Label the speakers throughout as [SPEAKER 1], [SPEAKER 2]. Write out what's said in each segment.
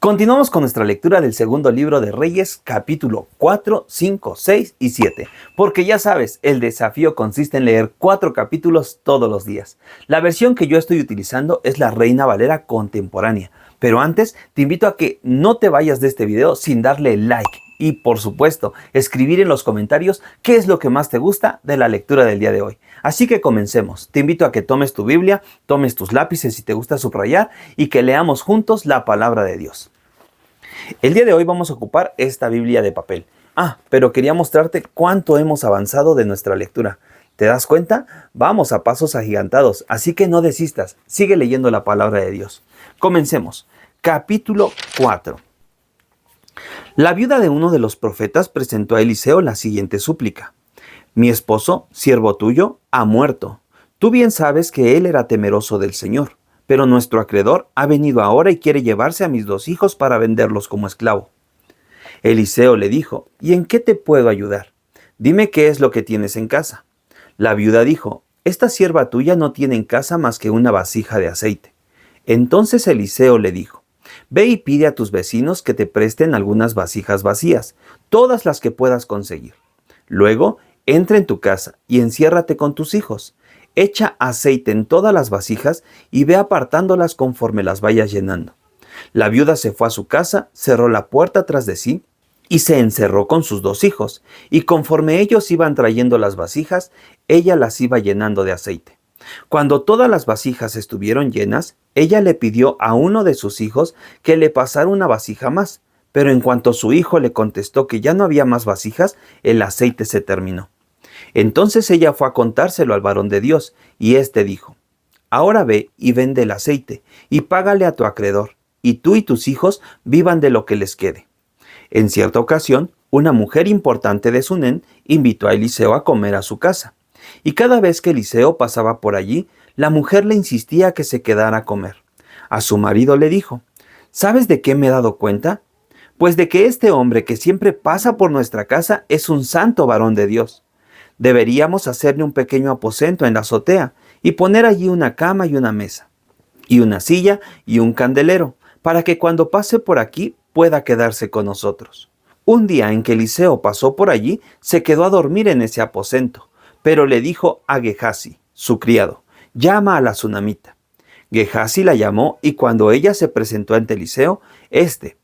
[SPEAKER 1] Continuamos con nuestra lectura del segundo libro de Reyes, capítulo 4, 5, 6 y 7. Porque ya sabes, el desafío consiste en leer 4 capítulos todos los días. La versión que yo estoy utilizando es la Reina Valera contemporánea. Pero antes, te invito a que no te vayas de este video sin darle like. Y por supuesto, escribir en los comentarios qué es lo que más te gusta de la lectura del día de hoy. Así que comencemos. Te invito a que tomes tu Biblia, tomes tus lápices si te gusta subrayar y que leamos juntos la palabra de Dios. El día de hoy vamos a ocupar esta Biblia de papel. Pero quería mostrarte cuánto hemos avanzado de nuestra lectura. ¿Te das cuenta? Vamos a pasos agigantados, así que no desistas. Sigue leyendo la palabra de Dios. Comencemos. Capítulo 4. La viuda de uno de los profetas presentó a Eliseo la siguiente súplica. Mi esposo, siervo tuyo, ha muerto. Tú bien sabes que él era temeroso del Señor, pero nuestro acreedor ha venido ahora y quiere llevarse a mis 2 hijos para venderlos como esclavo. Eliseo le dijo, ¿y en qué te puedo ayudar? Dime qué es lo que tienes en casa. La viuda dijo, esta sierva tuya no tiene en casa más que una vasija de aceite. Entonces Eliseo le dijo, ve y pide a tus vecinos que te presten algunas vasijas vacías, todas las que puedas conseguir. Luego, entra en tu casa y enciérrate con tus hijos. Echa aceite en todas las vasijas y ve apartándolas conforme las vayas llenando. La viuda se fue a su casa, cerró la puerta tras de sí y se encerró con sus 2 hijos. Y conforme ellos iban trayendo las vasijas, ella las iba llenando de aceite. Cuando todas las vasijas estuvieron llenas, ella le pidió a uno de sus hijos que le pasara una vasija más, pero en cuanto su hijo le contestó que ya no había más vasijas, el aceite se terminó. Entonces ella fue a contárselo al varón de Dios, y éste dijo, ahora ve y vende el aceite, y págale a tu acreedor, y tú y tus hijos vivan de lo que les quede. En cierta ocasión, una mujer importante de Sunén invitó a Eliseo a comer a su casa. Y cada vez que Eliseo pasaba por allí, la mujer le insistía que se quedara a comer. A su marido le dijo, ¿sabes de qué me he dado cuenta? Pues de que este hombre que siempre pasa por nuestra casa es un santo varón de Dios. Deberíamos hacerle un pequeño aposento en la azotea y poner allí una cama y una mesa, y una silla y un candelero, para que cuando pase por aquí pueda quedarse con nosotros. Un día en que Eliseo pasó por allí, se quedó a dormir en ese aposento. Pero le dijo a Gehazi, su criado, llama a la sunamita. Gehazi la llamó y cuando ella se presentó ante Eliseo,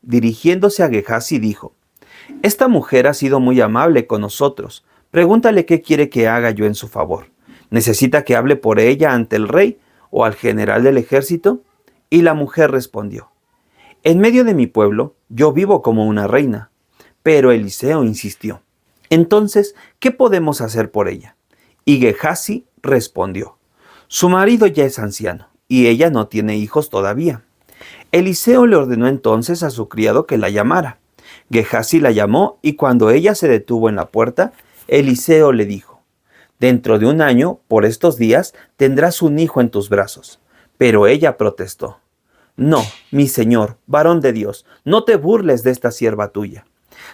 [SPEAKER 1] dirigiéndose a Gehazi, dijo, esta mujer ha sido muy amable con nosotros. Pregúntale qué quiere que haga yo en su favor. ¿Necesita que hable por ella ante el rey o al general del ejército? Y la mujer respondió, en medio de mi pueblo yo vivo como una reina. Pero Eliseo insistió, entonces, ¿qué podemos hacer por ella? Y Gehazi respondió, su marido ya es anciano, y ella no tiene hijos todavía. Eliseo le ordenó entonces a su criado que la llamara. Gehazi la llamó, y cuando ella se detuvo en la puerta, Eliseo le dijo, dentro de 1 año, por estos días, tendrás un hijo en tus brazos. Pero ella protestó, no, mi señor, varón de Dios, no te burles de esta sierva tuya.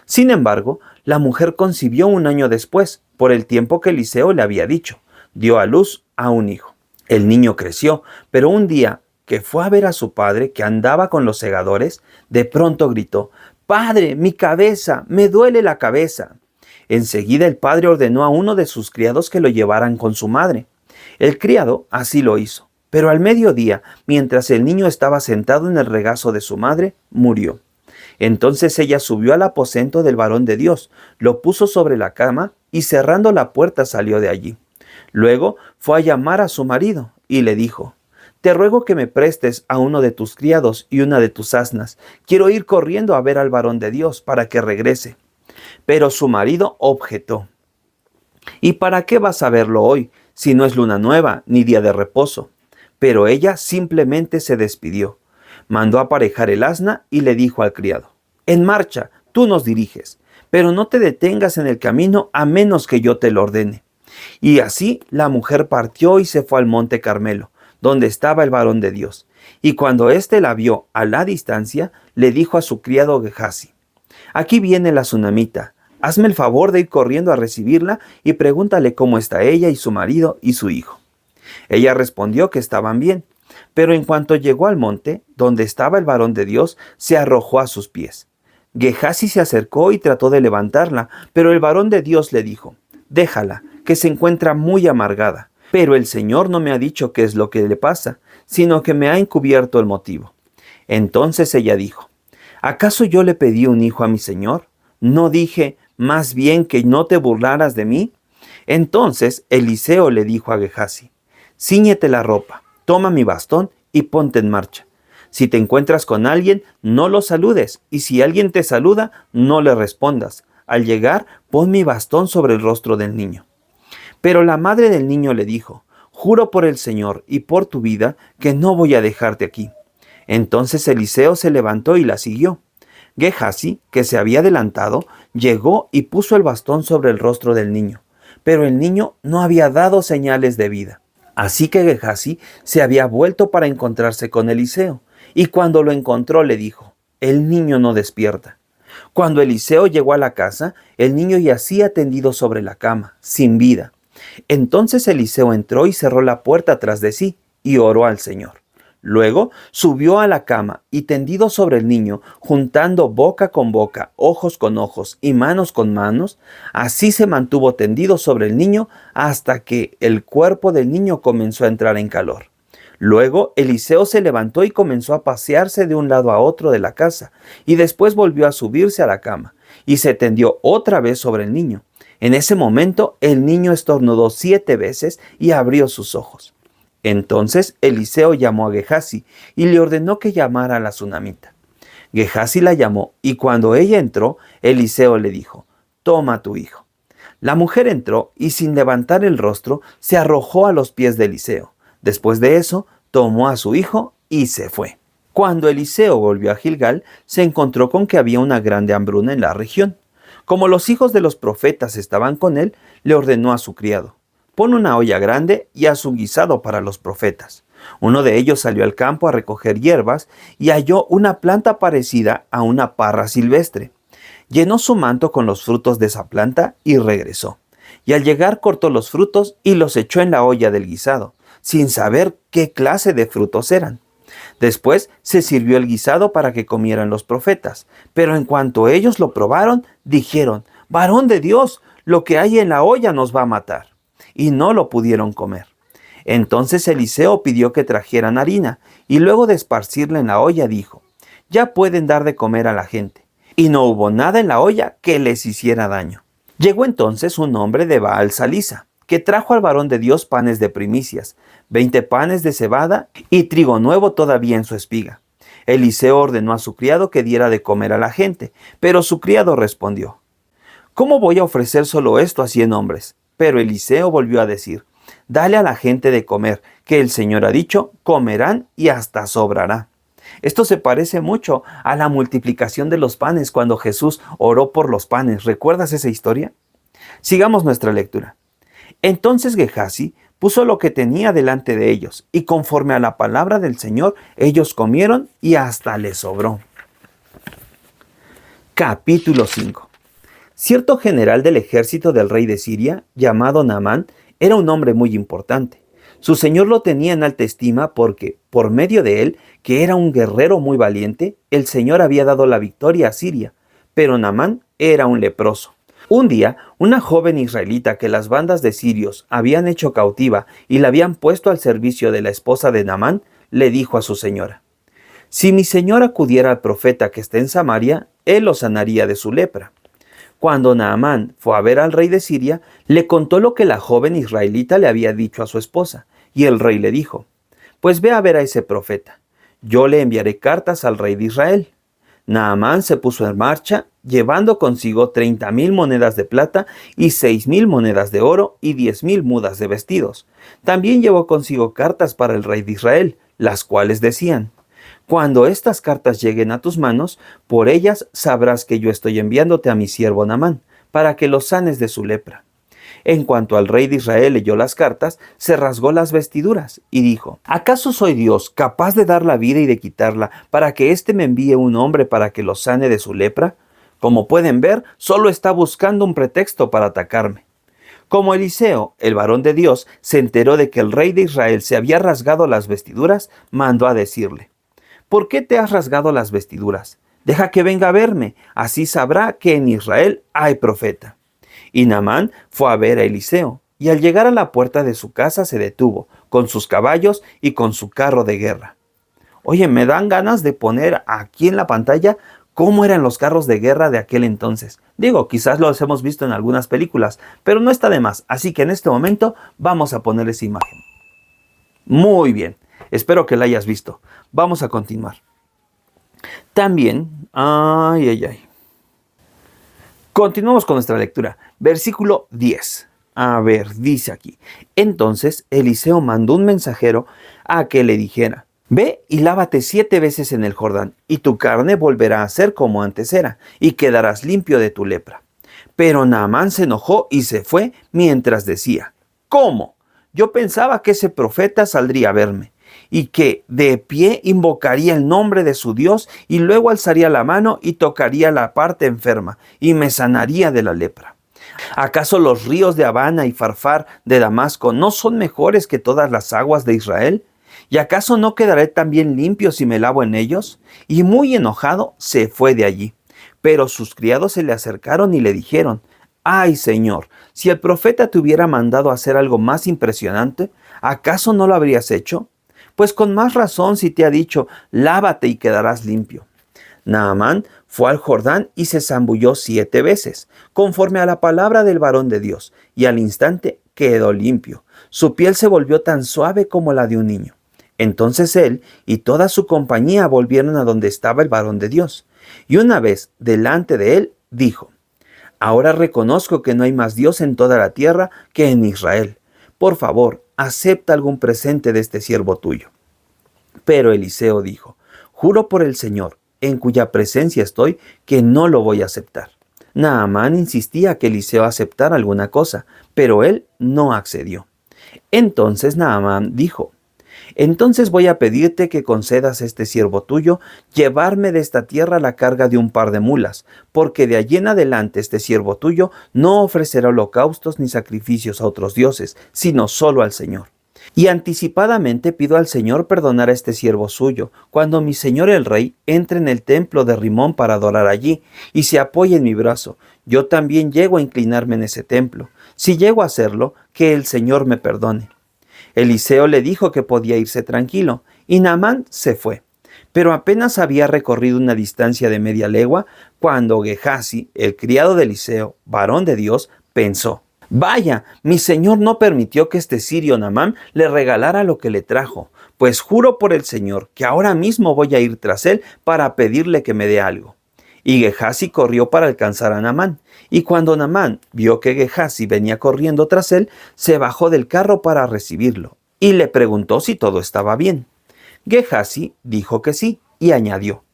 [SPEAKER 1] Sin embargo, la mujer concibió 1 año después, por el tiempo que Eliseo le había dicho. Dio a luz a un hijo. El niño creció, pero un día que fue a ver a su padre, que andaba con los segadores, de pronto gritó, «Padre, mi cabeza, me duele la cabeza». Enseguida el padre ordenó a uno de sus criados que lo llevaran con su madre. El criado así lo hizo, pero al mediodía, mientras el niño estaba sentado en el regazo de su madre, murió. Entonces ella subió al aposento del varón de Dios, lo puso sobre la cama y cerrando la puerta salió de allí. Luego fue a llamar a su marido y le dijo, te ruego que me prestes a uno de tus criados y una de tus asnas. Quiero ir corriendo a ver al varón de Dios para que regrese. Pero su marido objetó, ¿y para qué vas a verlo hoy, si no es luna nueva ni día de reposo? Pero ella simplemente se despidió. Mandó aparejar el asna y le dijo al criado, en marcha, tú nos diriges, pero no te detengas en el camino a menos que yo te lo ordene. Y así la mujer partió y se fue al monte Carmelo, donde estaba el varón de Dios. Y cuando éste la vio a la distancia, le dijo a su criado Gehazi, aquí viene la sunamita, hazme el favor de ir corriendo a recibirla y pregúntale cómo está ella y su marido y su hijo. Ella respondió que estaban bien. Pero en cuanto llegó al monte, donde estaba el varón de Dios, se arrojó a sus pies. Gehazi se acercó y trató de levantarla, pero el varón de Dios le dijo: déjala, que se encuentra muy amargada. Pero el Señor no me ha dicho qué es lo que le pasa, sino que me ha encubierto el motivo. Entonces ella dijo: ¿acaso yo le pedí un hijo a mi señor? ¿No dije más bien que no te burlaras de mí? Entonces Eliseo le dijo a Gehazi: cíñete la ropa, toma mi bastón y ponte en marcha. Si te encuentras con alguien, no lo saludes, y si alguien te saluda, no le respondas. Al llegar, pon mi bastón sobre el rostro del niño. Pero la madre del niño le dijo: juro por el Señor y por tu vida que no voy a dejarte aquí. Entonces Eliseo se levantó y la siguió. Gehazi, que se había adelantado, llegó y puso el bastón sobre el rostro del niño, pero el niño no había dado señales de vida. Así que Gehazi se había vuelto para encontrarse con Eliseo, y cuando lo encontró le dijo: el niño no despierta. Cuando Eliseo llegó a la casa, el niño yacía tendido sobre la cama, sin vida. Entonces Eliseo entró y cerró la puerta tras de sí, y oró al Señor. Luego subió a la cama y tendido sobre el niño, juntando boca con boca, ojos con ojos y manos con manos, así se mantuvo tendido sobre el niño hasta que el cuerpo del niño comenzó a entrar en calor. Luego Eliseo se levantó y comenzó a pasearse de un lado a otro de la casa, y después volvió a subirse a la cama, y se tendió otra vez sobre el niño. En ese momento el niño estornudó 7 veces y abrió sus ojos. Entonces Eliseo llamó a Gehazi y le ordenó que llamara a la sunamita. Gehazi la llamó, y cuando ella entró, Eliseo le dijo: toma a tu hijo. La mujer entró y sin levantar el rostro se arrojó a los pies de Eliseo. Después de eso, tomó a su hijo y se fue. Cuando Eliseo volvió a Gilgal, se encontró con que había una grande hambruna en la región. Como los hijos de los profetas estaban con él, le ordenó a su criado: pon una olla grande y haz un guisado para los profetas. Uno de ellos salió al campo a recoger hierbas y halló una planta parecida a una parra silvestre. Llenó su manto con los frutos de esa planta y regresó. Y al llegar cortó los frutos y los echó en la olla del guisado, sin saber qué clase de frutos eran. Después se sirvió el guisado para que comieran los profetas, pero en cuanto ellos lo probaron, dijeron: varón de Dios, lo que hay en la olla nos va a matar. Y no lo pudieron comer. Entonces Eliseo pidió que trajeran harina, y luego de esparcirla en la olla dijo: ya pueden dar de comer a la gente. Y no hubo nada en la olla que les hiciera daño. Llegó entonces un hombre de Baal Salisa, que trajo al varón de Dios panes de primicias, 20 panes de cebada y trigo nuevo todavía en su espiga. Eliseo ordenó a su criado que diera de comer a la gente, pero su criado respondió: ¿cómo voy a ofrecer solo esto a 100 hombres? Pero Eliseo volvió a decir: dale a la gente de comer, que el Señor ha dicho, comerán y hasta sobrará. Esto se parece mucho a la multiplicación de los panes cuando Jesús oró por los panes. ¿Recuerdas esa historia? Sigamos nuestra lectura. Entonces Gehazi puso lo que tenía delante de ellos, y conforme a la palabra del Señor, ellos comieron y hasta les sobró. Capítulo 5. Cierto general del ejército del rey de Siria, llamado Naamán, era un hombre muy importante. Su señor lo tenía en alta estima porque, por medio de él, que era un guerrero muy valiente, el Señor había dado la victoria a Siria. Pero Naamán era un leproso. Un día, una joven israelita que las bandas de sirios habían hecho cautiva y la habían puesto al servicio de la esposa de Naamán, le dijo a su señora: si mi señor acudiera al profeta que está en Samaria, él lo sanaría de su lepra. Cuando Naamán fue a ver al rey de Siria, le contó lo que la joven israelita le había dicho a su esposa, y el rey le dijo: pues ve a ver a ese profeta, yo le enviaré cartas al rey de Israel. Naamán se puso en marcha, llevando consigo 30,000 monedas de plata y 6,000 monedas de oro y 10,000 mudas de vestidos. También llevó consigo cartas para el rey de Israel, las cuales decían: cuando estas cartas lleguen a tus manos, por ellas sabrás que yo estoy enviándote a mi siervo Naamán, para que lo sanes de su lepra. En cuanto al rey de Israel leyó las cartas, se rasgó las vestiduras y dijo: ¿acaso soy Dios capaz de dar la vida y de quitarla para que éste me envíe un hombre para que lo sane de su lepra? Como pueden ver, solo está buscando un pretexto para atacarme. Como Eliseo, el varón de Dios, se enteró de que el rey de Israel se había rasgado las vestiduras, mandó a decirle: ¿Por qué te has rasgado las vestiduras? Deja que venga a verme, así sabrá que en Israel hay profeta. Y Naamán fue a ver a Eliseo, y al llegar a la puerta de su casa se detuvo, con sus caballos y con su carro de guerra. Oye, me dan ganas de poner aquí en la pantalla cómo eran los carros de guerra de aquel entonces. Digo, quizás los hemos visto en algunas películas, pero no está de más, así que en este momento vamos a poner esa imagen. Muy bien, espero que la hayas visto. Vamos a continuar. También, continuamos con nuestra lectura. Versículo 10. A ver, dice aquí: Entonces Eliseo mandó un mensajero a que le dijera: Ve y lávate 7 veces en el Jordán, y tu carne volverá a ser como antes era, y quedarás limpio de tu lepra. Pero Naamán se enojó y se fue mientras decía: ¿Cómo? Yo pensaba que ese profeta saldría a verme, y que de pie invocaría el nombre de su Dios, y luego alzaría la mano y tocaría la parte enferma, y me sanaría de la lepra. ¿Acaso los ríos de Abana y Farfar de Damasco no son mejores que todas las aguas de Israel? ¿Y acaso no quedaré también limpio si me lavo en ellos? Y muy enojado se fue de allí. Pero sus criados se le acercaron y le dijeron: ¡Ay, Señor! Si el profeta te hubiera mandado hacer algo más impresionante, ¿acaso no lo habrías hecho? Pues con más razón si te ha dicho: lávate y quedarás limpio. Naamán fue al Jordán y se zambulló 7 veces, conforme a la palabra del varón de Dios, y al instante quedó limpio. Su piel se volvió tan suave como la de un niño. Entonces él y toda su compañía volvieron a donde estaba el varón de Dios. Y una vez delante de él, dijo: Ahora reconozco que no hay más Dios en toda la tierra que en Israel. Por favor, acepta algún presente de este siervo tuyo. Pero Eliseo dijo: Juro por el Señor, en cuya presencia estoy, que no lo voy a aceptar. Naamán insistía que Eliseo aceptara alguna cosa, pero él no accedió. Entonces Naamán dijo: Entonces voy a pedirte que concedas a este siervo tuyo llevarme de esta tierra la carga de un par de mulas, porque de allí en adelante este siervo tuyo no ofrecerá holocaustos ni sacrificios a otros dioses, sino solo al Señor. Y anticipadamente pido al Señor perdonar a este siervo suyo, cuando mi señor el rey entre en el templo de Rimón para adorar allí, y se apoye en mi brazo. Yo también llego a inclinarme en ese templo. Si llego a hacerlo, que el Señor me perdone. Eliseo le dijo que podía irse tranquilo, y Naamán se fue. Pero apenas había recorrido una distancia de media legua, cuando Gehazi, el criado de Eliseo, varón de Dios, pensó: Vaya, mi señor no permitió que este sirio Naamán le regalara lo que le trajo, pues juro por el Señor que ahora mismo voy a ir tras él para pedirle que me dé algo. Y Gehazi corrió para alcanzar a Naamán, y cuando Naamán vio que Gehazi venía corriendo tras él, se bajó del carro para recibirlo, y le preguntó si todo estaba bien. Gehazi dijo que sí, y añadió: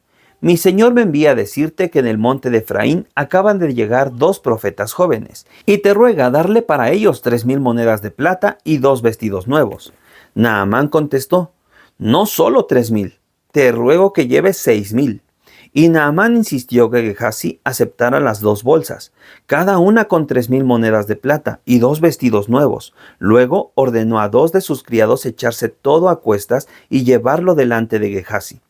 [SPEAKER 1] Mi señor me envía a decirte que en el monte de Efraín acaban de llegar 2 profetas jóvenes, y te ruega darle para ellos 3,000 monedas de plata y 2 vestidos nuevos. Naamán contestó: No solo 3,000, te ruego que lleves 6,000. Y Naamán insistió que Gehazi aceptara las 2 bolsas, cada una con 3,000 monedas de plata y 2 vestidos nuevos. Luego ordenó a 2 de sus criados echarse todo a cuestas y llevarlo delante de Gehazi.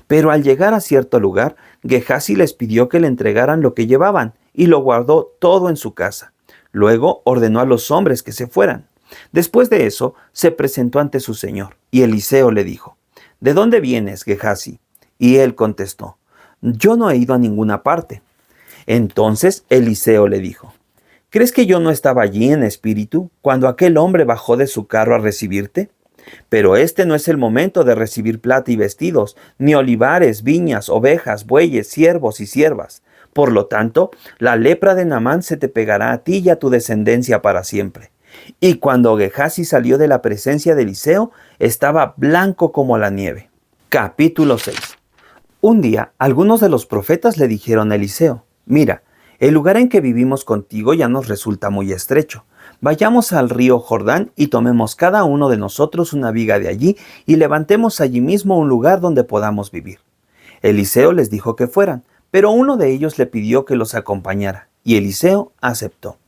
[SPEAKER 1] Pero al llegar a cierto lugar, Gehazi les pidió que le entregaran lo que llevaban, y lo guardó todo en su casa. Luego ordenó a los hombres que se fueran. Después de eso, se presentó ante su señor, y Eliseo le dijo: ¿De dónde vienes, Gehazi? Y él contestó: Yo no he ido a ninguna parte. Entonces Eliseo le dijo: ¿Crees que yo no estaba allí en espíritu cuando aquel hombre bajó de su carro a recibirte? Pero este no es el momento de recibir plata y vestidos, ni olivares, viñas, ovejas, bueyes, siervos y siervas. Por lo tanto, la lepra de Naamán se te pegará a ti y a tu descendencia para siempre. Y cuando Gehazi salió de la presencia de Eliseo, estaba blanco como la nieve. Capítulo 6. Un día, algunos de los profetas le dijeron a Eliseo: Mira, el lugar en que vivimos contigo ya nos resulta muy estrecho. Vayamos al río Jordán y tomemos cada uno de nosotros una viga de allí y levantemos allí mismo un lugar donde podamos vivir. Eliseo les dijo que fueran, pero uno de ellos le pidió que los acompañara, y Eliseo aceptó.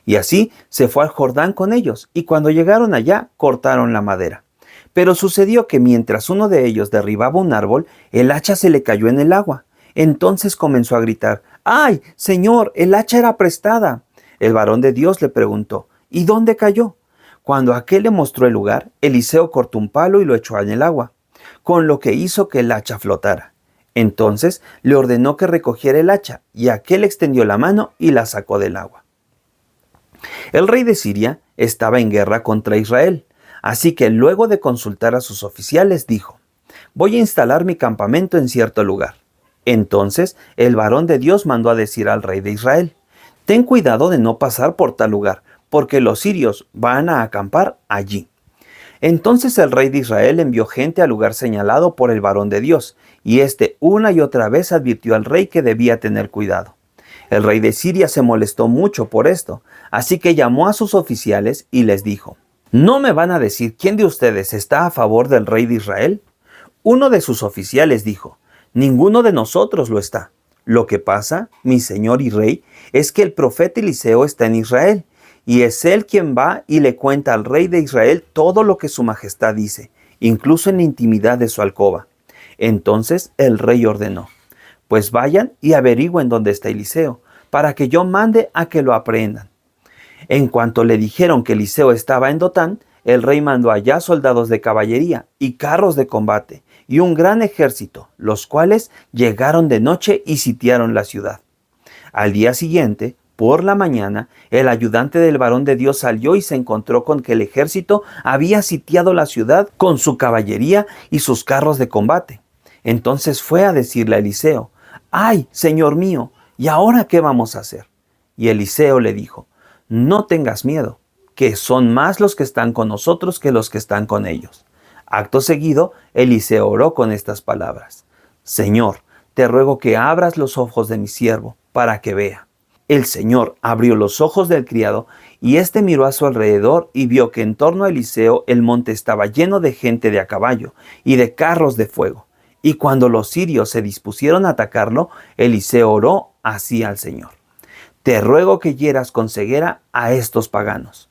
[SPEAKER 1] Y así se fue al Jordán con ellos, y cuando llegaron allá, cortaron la madera. Pero sucedió que mientras uno de ellos derribaba un árbol, el hacha se le cayó en el agua. Entonces comenzó a gritar: ¡Ay, Señor, el hacha era prestada! El varón de Dios le preguntó: ¿Y dónde cayó? Cuando aquel le mostró el lugar, Eliseo cortó un palo y lo echó en el agua, con lo que hizo que el hacha flotara. Entonces le ordenó que recogiera el hacha, y aquel extendió la mano y la sacó del agua. El rey de Siria estaba en guerra contra Israel, así que luego de consultar a sus oficiales dijo: voy a instalar mi campamento en cierto lugar. Entonces el varón de Dios mandó a decir al rey de Israel: ten cuidado de no pasar por tal lugar, porque los sirios van a acampar allí. Entonces el rey de Israel envió gente al lugar señalado por el varón de Dios, y éste una y otra vez advirtió al rey que debía tener cuidado. El rey de Siria se molestó mucho por esto, así que llamó a sus oficiales y les dijo: ¿no me van a decir quién de ustedes está a favor del rey de Israel? Uno de sus oficiales dijo: ninguno de nosotros lo está. Lo que pasa, mi señor y rey, es que el profeta Eliseo está en Israel, y es él quien va y le cuenta al rey de Israel todo lo que su majestad dice, incluso en la intimidad de su alcoba. Entonces el rey ordenó: pues vayan y averigüen dónde está Eliseo, para que yo mande a que lo aprehendan. En cuanto le dijeron que Eliseo estaba en Dotán, el rey mandó allá soldados de caballería y carros de combate y un gran ejército, los cuales llegaron de noche y sitiaron la ciudad. Al día siguiente, por la mañana, el ayudante del varón de Dios salió y se encontró con que el ejército había sitiado la ciudad con su caballería y sus carros de combate. Entonces fue a decirle a Eliseo: ¡ay, señor mío! ¿Y ahora qué vamos a hacer? Y Eliseo le dijo: no tengas miedo, que son más los que están con nosotros que los que están con ellos. Acto seguido, Eliseo oró con estas palabras: Señor, te ruego que abras los ojos de mi siervo, para que vea. El Señor abrió los ojos del criado, y éste miró a su alrededor y vio que en torno a Eliseo el monte estaba lleno de gente de a caballo y de carros de fuego. Y cuando los sirios se dispusieron a atacarlo, Eliseo oró así al Señor: te ruego que hieras con ceguera a estos paganos.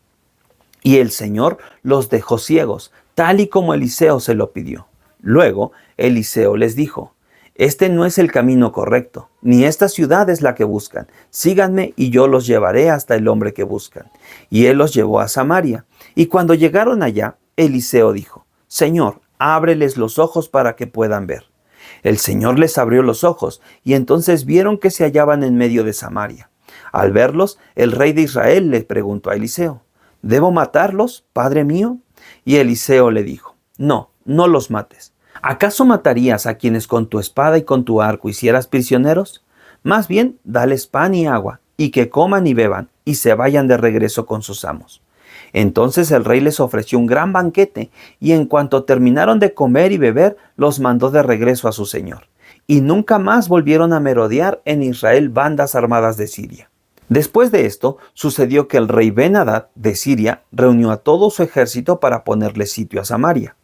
[SPEAKER 1] Y el Señor los dejó ciegos, tal y como Eliseo se lo pidió. Luego Eliseo les dijo: este no es el camino correcto, ni esta ciudad es la que buscan. Síganme y yo los llevaré hasta el hombre que buscan. Y él los llevó a Samaria. Y cuando llegaron allá, Eliseo dijo: Señor, ábreles los ojos para que puedan ver. El Señor les abrió los ojos, y entonces vieron que se hallaban en medio de Samaria. Al verlos, el rey de Israel le preguntó a Eliseo: ¿debo matarlos, padre mío? Y Eliseo le dijo: no, no los mates. ¿Acaso matarías a quienes con tu espada y con tu arco hicieras prisioneros? Más bien, dales pan y agua, y que coman y beban, y se vayan de regreso con sus amos. Entonces el rey les ofreció un gran banquete, y en cuanto terminaron de comer y beber, los mandó de regreso a su señor. Y nunca más volvieron a merodear en Israel bandas armadas de Siria. Después de esto, sucedió que el rey Ben-Hadad de Siria reunió a todo su ejército para ponerle sitio a Samaria.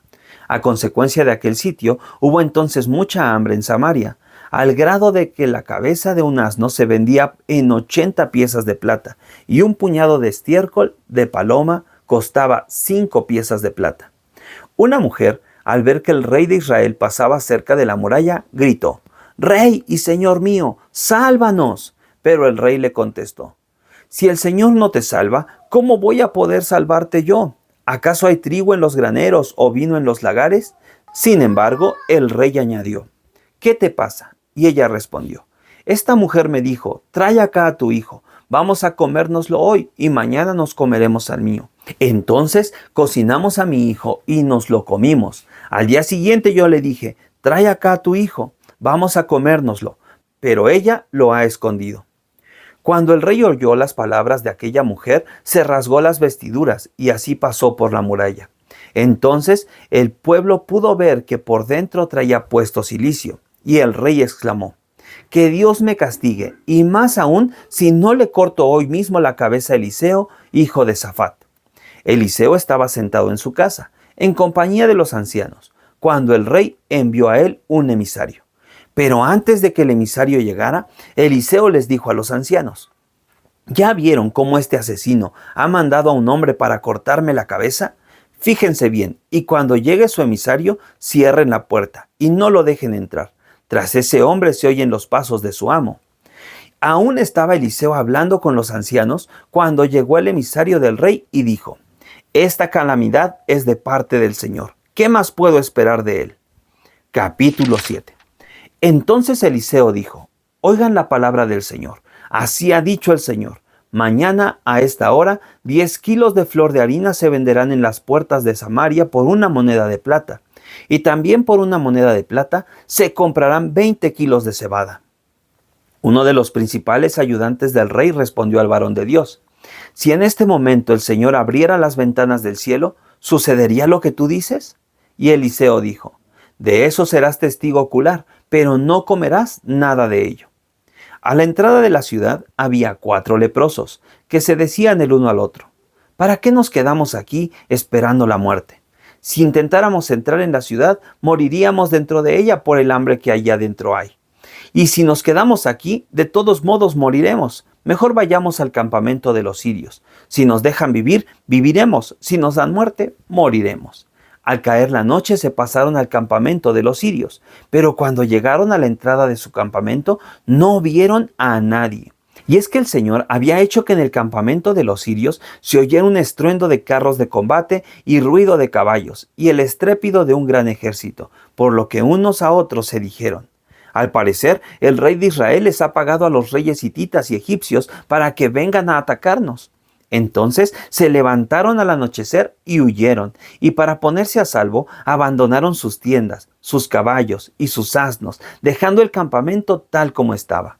[SPEAKER 1] A consecuencia de aquel sitio, hubo entonces mucha hambre en Samaria, al grado de que la cabeza de un asno se vendía en 80 piezas de plata, y un puñado de estiércol de paloma costaba 5 piezas de plata. Una mujer, al ver que el rey de Israel pasaba cerca de la muralla, gritó: «¡Rey y señor mío, sálvanos!». Pero el rey le contestó: «Si el Señor no te salva, ¿cómo voy a poder salvarte yo? ¿Acaso hay trigo en los graneros o vino en los lagares?». Sin embargo, el rey añadió: «¿Qué te pasa?». Y ella respondió: «Esta mujer me dijo: trae acá a tu hijo, vamos a comérnoslo hoy y mañana nos comeremos al mío». Entonces cocinamos a mi hijo y nos lo comimos. Al día siguiente yo le dije: «Trae acá a tu hijo, vamos a comérnoslo». Pero ella lo ha escondido. Cuando el rey oyó las palabras de aquella mujer, se rasgó las vestiduras y así pasó por la muralla. Entonces el pueblo pudo ver que por dentro traía puesto cilicio, y el rey exclamó: «Que Dios me castigue, y más aún si no le corto hoy mismo la cabeza a Eliseo, hijo de Safat». Eliseo estaba sentado en su casa, en compañía de los ancianos, cuando el rey envió a él un emisario. Pero antes de que el emisario llegara, Eliseo les dijo a los ancianos: ¿Ya vieron cómo este asesino ha mandado a un hombre para cortarme la cabeza? Fíjense bien, y cuando llegue su emisario, cierren la puerta y no lo dejen entrar. Tras ese hombre se oyen los pasos de su amo. Aún estaba Eliseo hablando con los ancianos cuando llegó el emisario del rey y dijo: Esta calamidad es de parte del Señor. ¿Qué más puedo esperar de él? Capítulo 7. Entonces Eliseo dijo: Oigan la palabra del Señor. Así ha dicho el Señor: Mañana a esta hora 10 kilos de flor de harina se venderán en las puertas de Samaria por una moneda de plata. Y también por una moneda de plata se comprarán 20 kilos de cebada. Uno de los principales ayudantes del rey respondió al varón de Dios: Si en este momento el Señor abriera las ventanas del cielo, ¿sucedería lo que tú dices? Y Eliseo dijo: De eso serás testigo ocular, pero no comerás nada de ello. A la entrada de la ciudad había 4 leprosos, que se decían el uno al otro: ¿Para qué nos quedamos aquí esperando la muerte? Si intentáramos entrar en la ciudad, moriríamos dentro de ella por el hambre que allá dentro hay. Y si nos quedamos aquí, de todos modos moriremos. Mejor vayamos al campamento de los sirios. Si nos dejan vivir, viviremos. Si nos dan muerte, moriremos. Al caer la noche se pasaron al campamento de los sirios, pero cuando llegaron a la entrada de su campamento, no vieron a nadie. Y es que el Señor había hecho que en el campamento de los sirios se oyera un estruendo de carros de combate y ruido de caballos, y el estrépito de un gran ejército, por lo que unos a otros se dijeron: Al parecer, el rey de Israel les ha pagado a los reyes hititas y egipcios para que vengan a atacarnos. Entonces se levantaron al anochecer y huyeron, y para ponerse a salvo abandonaron sus tiendas, sus caballos y sus asnos, dejando el campamento tal como estaba.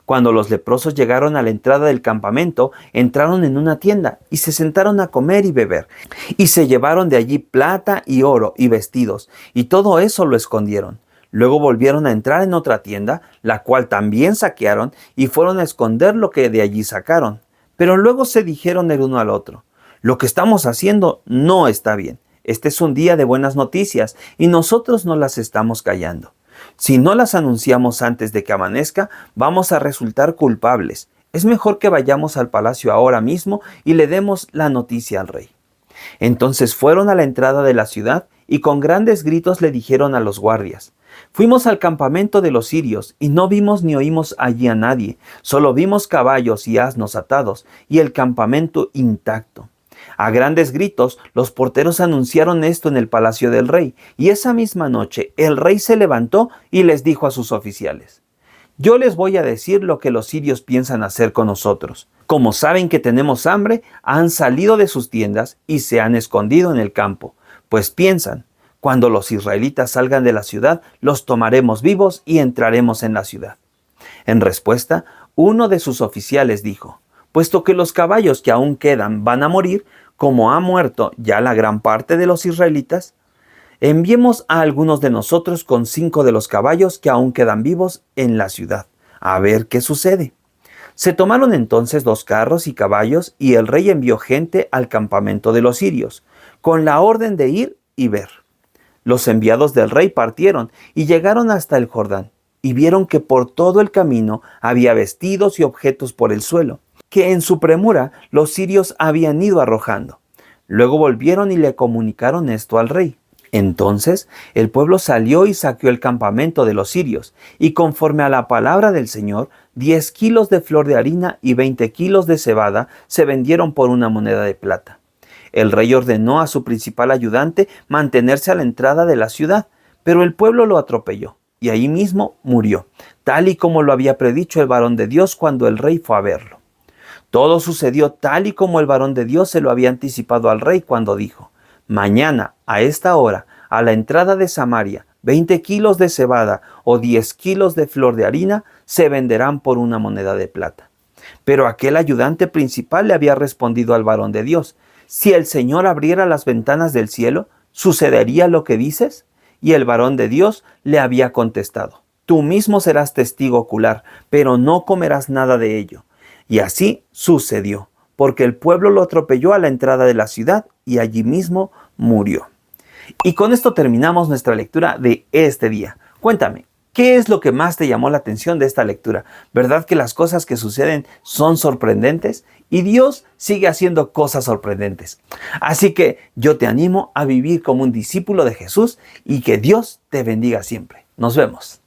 [SPEAKER 1] Cuando los leprosos llegaron a la entrada del campamento, entraron en una tienda y se sentaron a comer y beber, y se llevaron de allí plata y oro y vestidos, y todo eso lo escondieron. Luego volvieron a entrar en otra tienda, la cual también saquearon, y fueron a esconder lo que de allí sacaron. Pero luego se dijeron el uno al otro: Lo que estamos haciendo no está bien. Este es un día de buenas noticias, y nosotros no las estamos callando. Si no las anunciamos antes de que amanezca, vamos a resultar culpables. Es mejor que vayamos al palacio ahora mismo y le demos la noticia al rey. Entonces fueron a la entrada de la ciudad y con grandes gritos le dijeron a los guardias: Fuimos al campamento de los sirios y no vimos ni oímos allí a nadie, solo vimos caballos y asnos atados y el campamento intacto. A grandes gritos, los porteros anunciaron esto en el palacio del rey, y esa misma noche el rey se levantó y les dijo a sus oficiales: Yo les voy a decir lo que los sirios piensan hacer con nosotros. Como saben que tenemos hambre, han salido de sus tiendas y se han escondido en el campo, pues piensan: Cuando los israelitas salgan de la ciudad, los tomaremos vivos y entraremos en la ciudad. En respuesta, uno de sus oficiales dijo: Puesto que los caballos que aún quedan van a morir, como ha muerto ya la gran parte de los israelitas, enviemos a algunos de nosotros con 5 de los caballos que aún quedan vivos en la ciudad, a ver qué sucede. Se tomaron entonces 2 carros y caballos, y el rey envió gente al campamento de los sirios, con la orden de ir y ver. Los enviados del rey partieron y llegaron hasta el Jordán, y vieron que por todo el camino había vestidos y objetos por el suelo, que en su premura los sirios habían ido arrojando. Luego volvieron y le comunicaron esto al rey. Entonces el pueblo salió y saqueó el campamento de los sirios, y conforme a la palabra del Señor, 10 kilos de flor de harina y 20 kilos de cebada se vendieron por una moneda de plata. El rey ordenó a su principal ayudante mantenerse a la entrada de la ciudad, pero el pueblo lo atropelló, y ahí mismo murió, tal y como lo había predicho el varón de Dios cuando el rey fue a verlo. Todo sucedió tal y como el varón de Dios se lo había anticipado al rey cuando dijo: Mañana, a esta hora, a la entrada de Samaria, 20 kilos de cebada o 10 kilos de flor de harina se venderán por una moneda de plata. Pero aquel ayudante principal le había respondido al varón de Dios: Si el Señor abriera las ventanas del cielo, ¿sucedería lo que dices? Y el varón de Dios le había contestado: Tú mismo serás testigo ocular, pero no comerás nada de ello. Y así sucedió, porque el pueblo lo atropelló a la entrada de la ciudad y allí mismo murió. Y con esto terminamos nuestra lectura de este día. Cuéntame, ¿Qué es lo que más te llamó la atención de esta lectura? ¿Verdad que las cosas que suceden son sorprendentes? Y Dios sigue haciendo cosas sorprendentes. Así que yo te animo a vivir como un discípulo de Jesús y que Dios te bendiga siempre. Nos vemos.